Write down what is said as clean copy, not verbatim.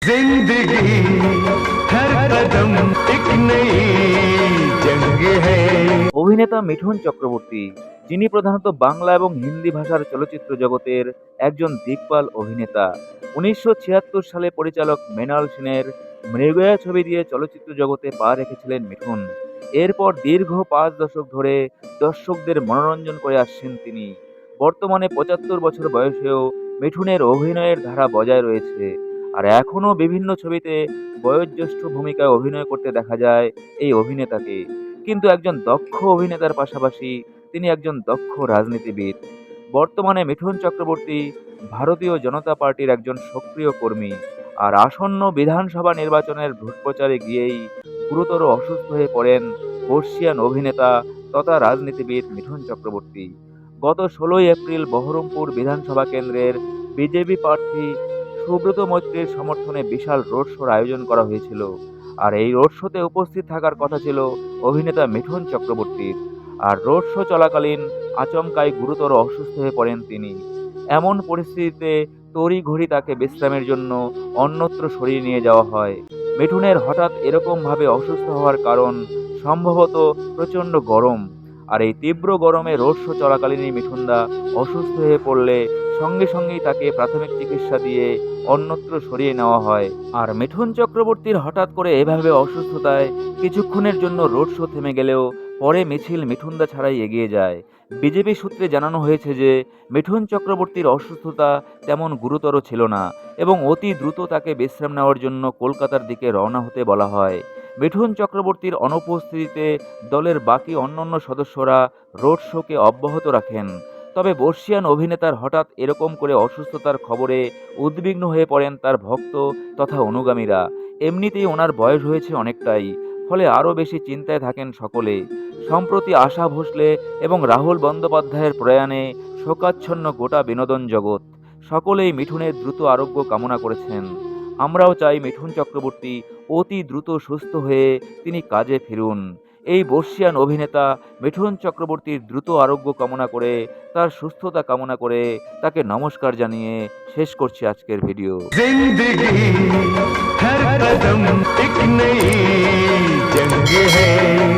जिंदगी हर कदम एक नई जंग है। অভিনেতা মিঠুন চক্রবর্তী, যিনি প্রধানত বাংলা এবং হিন্দি ভাষার চলচ্চিত্র জগতের একজন দিকপাল অভিনেতা। ১৯৭৬ সালে পরিচালক মৃণাল সেনের মৃগয়া ছবি দিয়ে চলচ্চিত্র জগতে পা রেখেছিলেন মিঠুন। এরপর দীর্ঘ ৫ দশক ধরে দর্শকদের মনোরঞ্জন করে আসছেন তিনি। বর্তমানে ৭৫ বছর বয়সেও মিঠুনের অভিনয়ের ধারা বজায় রয়েছে। আর এখনও বিভিন্ন ছবিতে বয়োজ্যেষ্ঠ ভূমিকায় অভিনয় করতে দেখা যায় এই অভিনেতাকে। কিন্তু একজন দক্ষ অভিনেতার পাশাপাশি তিনি একজন দক্ষ রাজনীতিবিদ। বর্তমানে মিঠুন চক্রবর্তী ভারতীয় জনতা পার্টির একজন সক্রিয় কর্মী। আর আসন্ন বিধানসভা নির্বাচনের ভোট প্রচারে গিয়েই গুরুতর অসুস্থ হয়ে পড়েন বর্ষীয়ান অভিনেতা তথা রাজনীতিবিদ মিঠুন চক্রবর্তী। গত ১৬ই এপ্রিল বহরমপুর বিধানসভা কেন্দ্রের বিজেপি প্রার্থী সুব্রত মৈত্রীর সমর্থনে বিশাল রোড শোর আয়োজন করা হয়েছিল। আর এই রোড শোতে উপস্থিত থাকার কথা ছিল অভিনেতা মিঠুন চক্রবর্তীর। আর রোড শো চলাকালীন আচমকাই গুরুতর অসুস্থ হয়ে পড়েন তিনি। এমন পরিস্থিতিতে তড়িঘড়ি তাকে বিশ্রামের জন্য অন্যত্র সরিয়ে নিয়ে যাওয়া হয়। মিঠুনের হঠাৎ এরকমভাবে অসুস্থ হওয়ার কারণ সম্ভবত প্রচণ্ড গরম। আর এই তীব্র গরমে রোড শো চলাকালীনই মিঠুনদা অসুস্থ হয়ে পড়লে সঙ্গে সঙ্গেই তাকে প্রাথমিক চিকিৎসা দিয়ে অন্যত্র সরিয়ে নেওয়া হয়। আর মিঠুন চক্রবর্তীর হঠাৎ করে এভাবে অসুস্থতায় কিছুক্ষণের জন্য রোড শো থেমে গেলেও পরে মিছিল মিঠুনদা ছাড়াই এগিয়ে যায়। বিজেপি সূত্রে জানানো হয়েছে যে মিঠুন চক্রবর্তীর অসুস্থতা তেমন গুরুতর ছিল না এবং অতি দ্রুত তাকে বিশ্রাম নেওয়ার জন্য কলকাতার দিকে রওনা হতে বলা হয়। মিঠুন চক্রবর্তীর অনুপস্থিতিতে দলের বাকি অন্যান্য সদস্যরা রোড শোকে অব্যাহত রাখেন। তবে বর্ষীয়ান অভিনেতার হঠাৎ এরকম করে অসুস্থতার খবরে উদ্বিগ্ন হয়ে পড়েন তার ভক্ত তথা অনুগামীরা। এমনিতেই ওনার বয়স হয়েছে অনেকটাই, ফলে আরও বেশি চিন্তায় থাকেন সকলে। সম্প্রতি আশা ভোসলে এবং রাহুল বন্দ্যোপাধ্যায়ের প্রয়াণে শোকাচ্ছন্ন গোটা বিনোদন জগৎ। সকলেই মিঠুনের দ্রুত আরোগ্য কামনা করেছেন। আমরাও চাই মিঠুন চক্রবর্তী অতি দ্রুত সুস্থ হয়ে তিনি কাজে ফিরুন। এই বর্ষীয়ান অভিনেতা মিঠুন চক্রবর্তীর দ্রুত আরোগ্য কামনা করে, তার সুস্থতা কামনা করে তাকে নমস্কার জানিয়ে শেষ করছি আজকের ভিডিও। जिंदगी हर कदम एक नई जंग है।